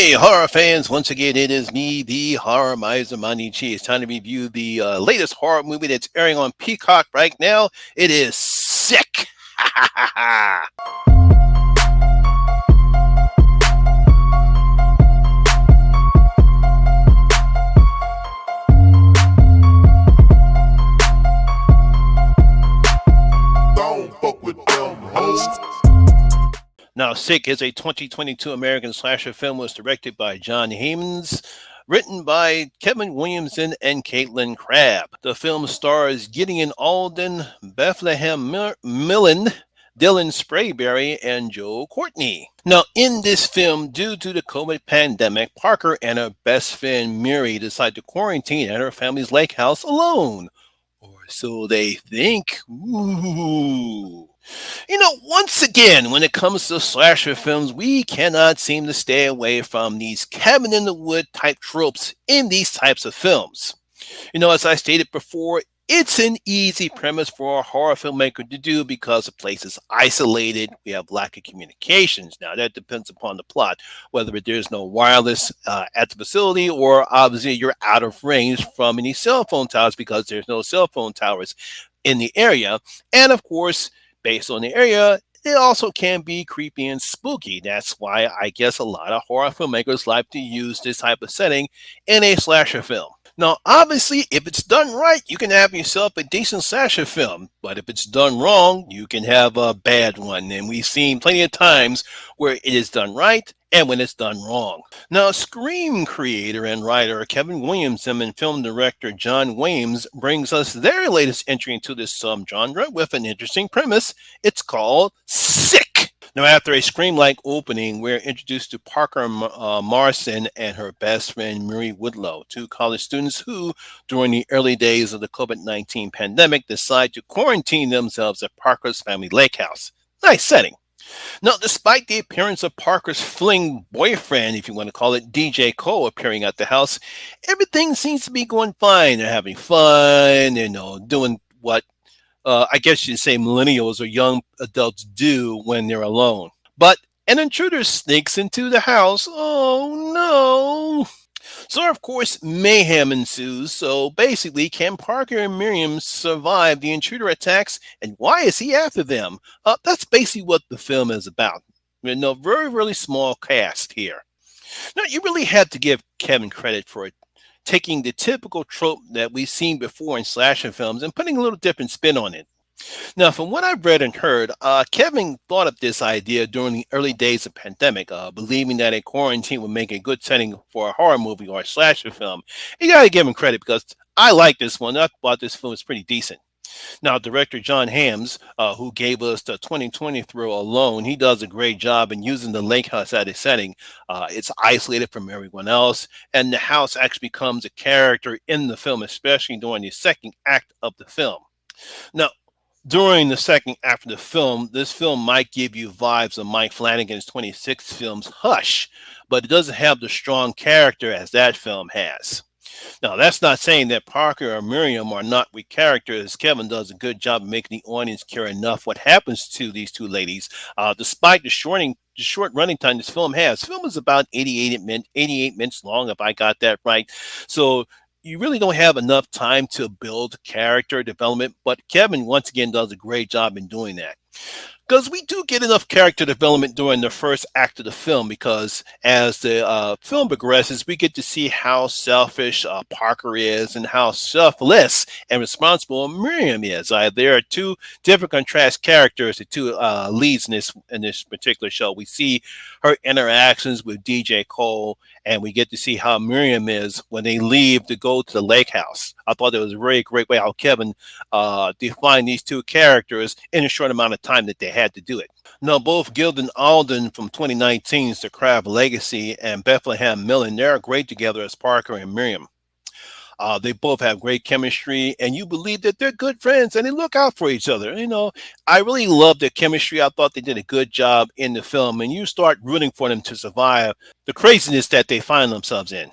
Hey, horror fans! Once again, it is me, the Horror Miser Manichi. It's time to review the latest horror movie that's airing on Peacock right now. It is Sick. Don't fuck with them hoes. Now, Sick is a 2022 American slasher film. Was directed by John Hemmings, written by Kevin Williamson and Caitlin Crabb. The film stars Gideon Alden, Bethlehem Millen, Dylan Sprayberry, and Joe Courtney. Now, in this film, due to the COVID pandemic, Parker and her best friend Mary decide to quarantine at her family's lake house alone. Or so they think. Ooh. Once again, when it comes to slasher films, we cannot seem to stay away from these cabin in the wood type tropes in these types of films. As I stated before, it's an easy premise for a horror filmmaker to do because the place is isolated. We have lack of communications. Now, that depends upon the plot, whether there's no wireless at the facility or obviously you're out of range from any cell phone towers because there's no cell phone towers in the area. And of course, based on the area, it also can be creepy and spooky. That's why I guess a lot of horror filmmakers like to use this type of setting in a slasher film. Now, obviously, if it's done right, you can have yourself a decent slasher film. But if it's done wrong, you can have a bad one. And we've seen plenty of times where it is done right and when it's done wrong. Now, Scream creator and writer Kevin Williamson and film director John Williams brings us their latest entry into this genre with an interesting premise. It's called Sick. Now, after a Scream-like opening, we're introduced to Parker Marson and her best friend Mary Woodlow, two college students who, during the early days of the COVID-19 pandemic, decide to quarantine themselves at Parker's family lake house. Nice setting. Now, despite the appearance of Parker's fling boyfriend, if you want to call it, DJ Cole, appearing at the house, everything seems to be going fine. They're having fun, doing what I guess you'd say millennials or young adults do when they're alone. But an intruder sneaks into the house. Oh no! So, of course, mayhem ensues. So, basically, can Parker and Miriam survive the intruder attacks, and why is he after them? That's basically what the film is about. Very, really small cast here. Now, you really have to give Kevin credit for it, taking the typical trope that we've seen before in slasher films and putting a little different spin on it. Now, from what I've read and heard, Kevin thought of this idea during the early days of pandemic, believing that a quarantine would make a good setting for a horror movie or a slasher film. You got to give him credit because I like this one. I thought this film was pretty decent. Now, director John Hams, who gave us the 2020 thrill Alone, he does a great job in using the lake house as a setting. It's isolated from everyone else, and the house actually becomes a character in the film, especially during the second act of the film. Now, during the second act of the film, this film might give you vibes of Mike Flanagan's 26 films Hush, but it doesn't have the strong character as that film has. Now, that's not saying that Parker or Miriam are not weak characters. Kevin does a good job of making the audience care enough what happens to these two ladies, despite the short running time this film has. The film is about 88 minutes long, if I got that right. So you really don't have enough time to build character development, but Kevin, once again, does a great job in doing that. Because we do get enough character development during the first act of the film, because as the film progresses, we get to see how selfish Parker is and how selfless and responsible Miriam is. There are two different contrast characters, the two leads in this particular show. We see her interactions with DJ Cole, and we get to see how Miriam is when they leave to go to the lake house. I thought it was a very great way how Kevin defined these two characters in a short amount of time that they had to do it. Now, both Gildan Alden from 2019's The Crab Legacy and Bethlehem Millen, they're great together as Parker and Miriam. They both have great chemistry, and you believe that they're good friends and they look out for each other. I really love their chemistry. I thought they did a good job in the film, and you start rooting for them to survive the craziness that they find themselves in.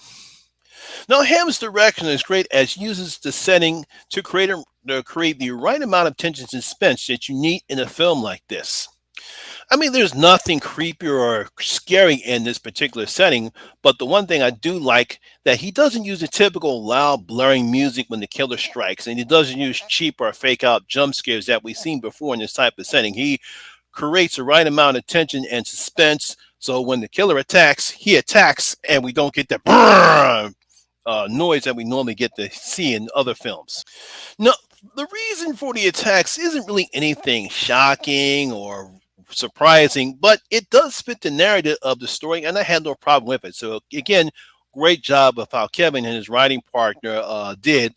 Now, Ham's direction is great as he uses the setting to create the right amount of tension and suspense that you need in a film like this. I mean, there's nothing creepy or scary in this particular setting, but the one thing I do like that he doesn't use the typical loud, blaring music when the killer strikes, and he doesn't use cheap or fake out jump scares that we've seen before in this type of setting. He creates the right amount of tension and suspense, so when the killer attacks, he attacks, and we don't get that noise that we normally get to see in other films. No, the reason for the attacks isn't really anything shocking or surprising, but it does fit the narrative of the story, and I had no problem with it. So again, great job of how Kevin and his writing partner did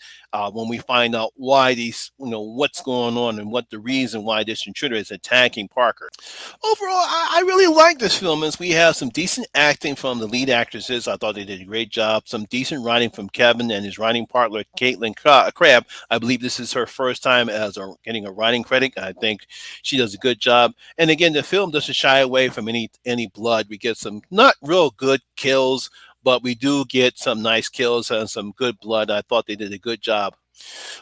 when we find out why these, what's going on and what the reason why this intruder is attacking Parker. Overall, I really like this film as we have some decent acting from the lead actresses. I thought they did a great job. Some decent writing from Kevin and his writing partner, Caitlin Crabb. I believe this is her first time as getting a writing credit. I think she does a good job. And again, the film doesn't shy away from any blood. We get some not real good kills, but we do get some nice kills and some good blood. I thought they did a good job.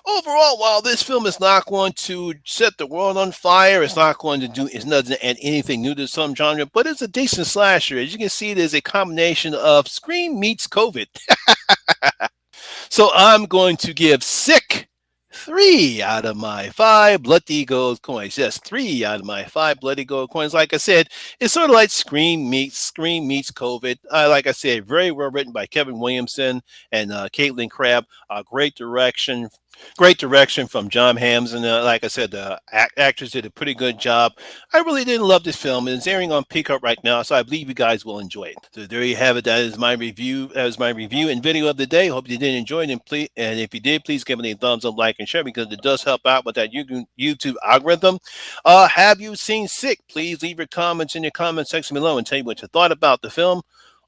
Overall, while this film is not going to set the world on fire, it doesn't add anything new to some genre, but it's a decent slasher. As you can see, it is a combination of Scream meets COVID. So I'm going to give Sick 3 out of my 5 bloody gold coins. Yes, 3 out of my 5 bloody gold coins. Like I said, it's sort of like Scream meets COVID. Like I said, very well written by Kevin Williamson and Caitlin Crabb. Great direction from John Hams, and like I said, the actors did a pretty good job. I really didn't love this film. It's airing on Peacock right now, so I believe you guys will enjoy it. So there you have it. That is my review. That is my review and video of the day. Hope you did enjoy it, and if you did, please give it a thumbs up, like, and share because it does help out with that YouTube algorithm. Have you seen Sick? Please leave your comments in the comment section below and tell me what you thought about the film.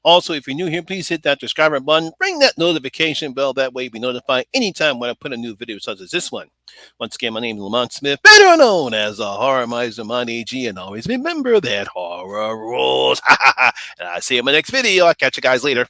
Also, if you're new here, please hit that subscribe button. Ring that notification bell. That way, you'll be notified anytime when I put a new video such as this one. Once again, my name is Lamont Smith, better known as the Horror Miser Mon AG, and always remember that horror rules. And I'll see you in my next video. I'll catch you guys later.